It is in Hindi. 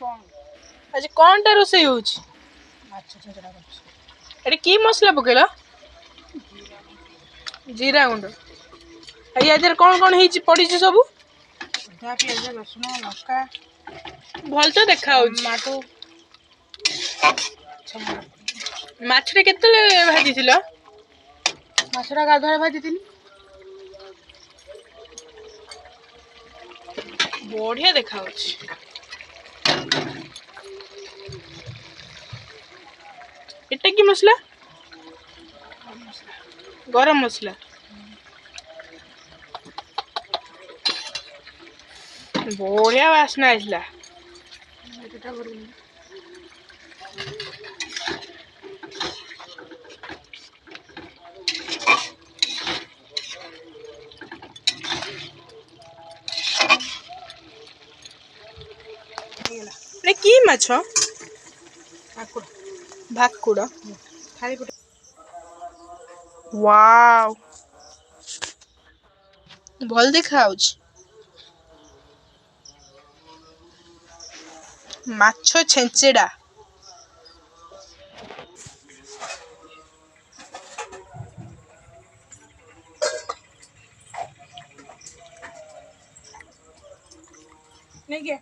आज कौन टा रोसे होउछ अरे की मसला पकेला जीरा गुंड आई आज कौन कौन ही पड़ी सब पियाज रसुण लंका भल तो देखा टमाटो माछरे केते भाजी थिला माछटा गाधुआ भाजी बढ़िया देखा एटा की मसला गरम मसला बढ़िया वासना आइला अरे की माछ भाकुड़ वाव भल देखा माछ छेंचेड़ा नहीं क्या